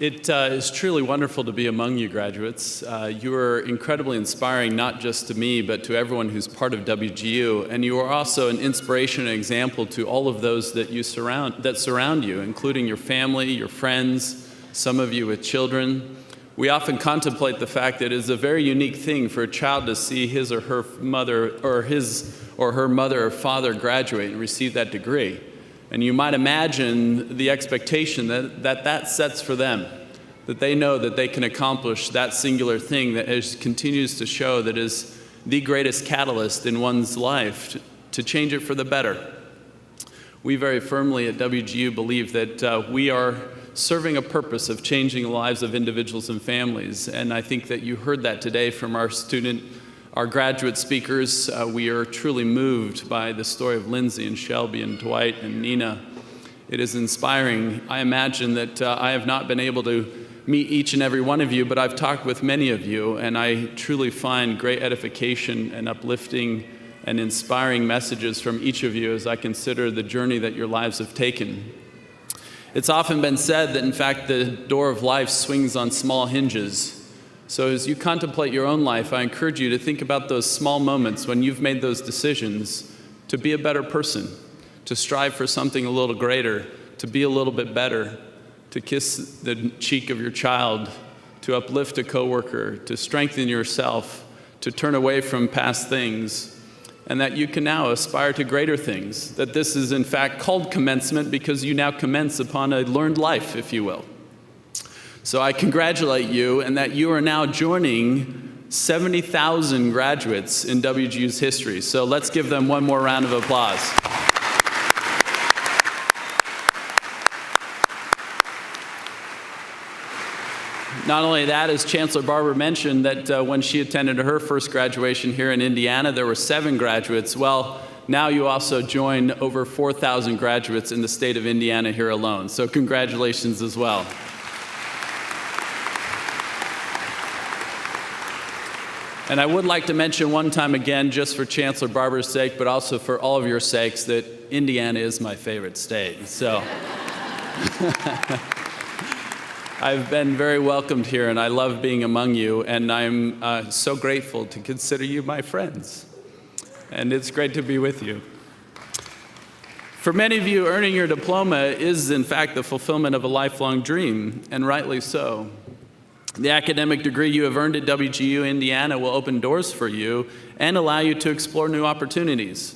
It is truly wonderful to be among you graduates. You are incredibly inspiring, not just to me, but to everyone who's part of WGU. And you are also an inspiration and example to all of those that surround you, including your family, your friends, some of you with children. We often contemplate the fact that it is a very unique thing for a child to see his or her mother or father graduate and receive that degree. And you might imagine the expectation that sets for them, that they know that they can accomplish that singular thing that continues to show that is the greatest catalyst in one's life to change it for the better. We very firmly at WGU believe that we are serving a purpose of changing the lives of individuals and families. And I think that you heard that today from our graduate speakers. We are truly moved by the story of Lindsay and Shelby and Dwight and Nina. It is inspiring. I imagine that I have not been able to meet each and every one of you, but I've talked with many of you, and I truly find great edification and uplifting and inspiring messages from each of you as I consider the journey that your lives have taken. It's often been said that, in fact, the door of life swings on small hinges. So as you contemplate your own life, I encourage you to think about those small moments when you've made those decisions to be a better person, to strive for something a little greater, to be a little bit better, to kiss the cheek of your child, to uplift a coworker, to strengthen yourself, to turn away from past things, and that you can now aspire to greater things, that this is in fact called commencement because you now commence upon a learned life, if you will. So I congratulate you and that you are now joining 70,000 graduates in WGU's history. So let's give them one more round of applause. Not only that, as Chancellor Barber mentioned, that when she attended her first graduation here in Indiana, there were 7 graduates. Well, now you also join over 4,000 graduates in the state of Indiana here alone. So congratulations as well. And I would like to mention one time again, just for Chancellor Barber's sake, but also for all of your sakes, that Indiana is my favorite state. So I've been very welcomed here, and I love being among you, and I'm so grateful to consider you my friends. And it's great to be with you. For many of you, earning your diploma is, in fact, the fulfillment of a lifelong dream, and rightly so. The academic degree you have earned at WGU Indiana will open doors for you and allow you to explore new opportunities.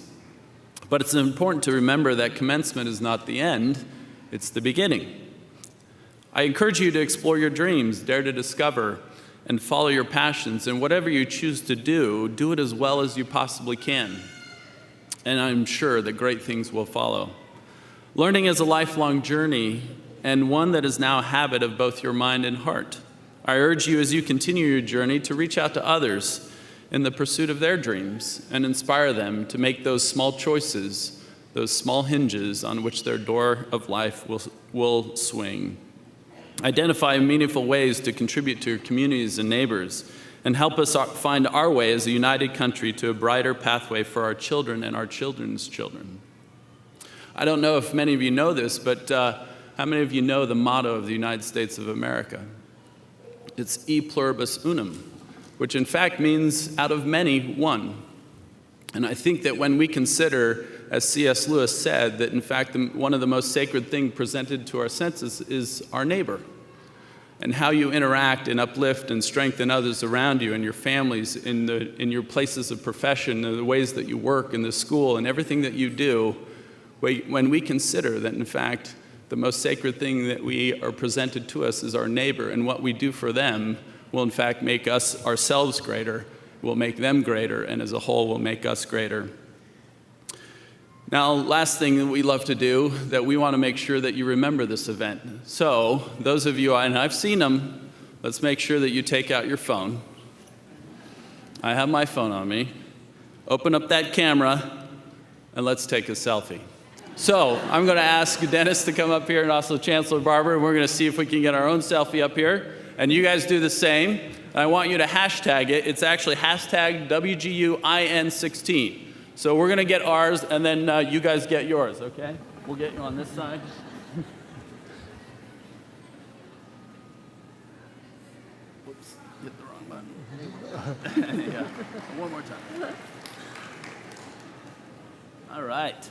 But it's important to remember that commencement is not the end, it's the beginning. I encourage you to explore your dreams, dare to discover, and follow your passions. And whatever you choose to do, do it as well as you possibly can. And I'm sure that great things will follow. Learning is a lifelong journey, and one that is now a habit of both your mind and heart. I urge you as you continue your journey to reach out to others in the pursuit of their dreams and inspire them to make those small choices, those small hinges on which their door of life will swing. Identify meaningful ways to contribute to your communities and neighbors and help us find our way as a united country to a brighter pathway for our children and our children's children. I don't know if many of you know this, but how many of you know the motto of the United States of America? It's E pluribus unum, which in fact means out of many, one. And I think that when we consider, as C.S. Lewis said, that in fact one of the most sacred things presented to our senses is our neighbor, and how you interact and uplift and strengthen others around you and your families in your places of profession, and the ways that you work in the school and everything that you do. When we consider that in fact the most sacred thing that we are presented to us is our neighbor, and what we do for them will in fact make us ourselves greater, will make them greater, and as a whole will make us greater. Now, last thing that we love to do, that we want to make sure that you remember this event. So, those of you, and I've seen them, let's make sure that you take out your phone. I have my phone on me. Open up that camera, and let's take a selfie. So I'm going to ask Dennis to come up here and also Chancellor Barber, and we're going to see if we can get our own selfie up here. And you guys do the same. I want you to hashtag it. It's actually hashtag WGUIN16. So we're going to get ours, and then you guys get yours, okay? We'll get you on this side. Whoops, hit the wrong button. Yeah, one more time. All right.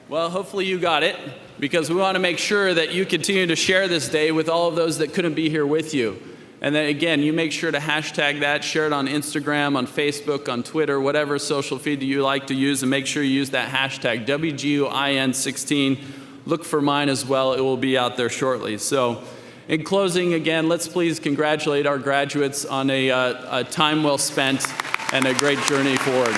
Well, hopefully you got it, because we want to make sure that you continue to share this day with all of those that couldn't be here with you. And then again, you make sure to hashtag that, share it on Instagram, on Facebook, on Twitter, whatever social feed you like to use, and make sure you use that hashtag WGUIN16. Look for mine as well. It will be out there shortly. So in closing, again, let's please congratulate our graduates on a time well spent and a great journey forward.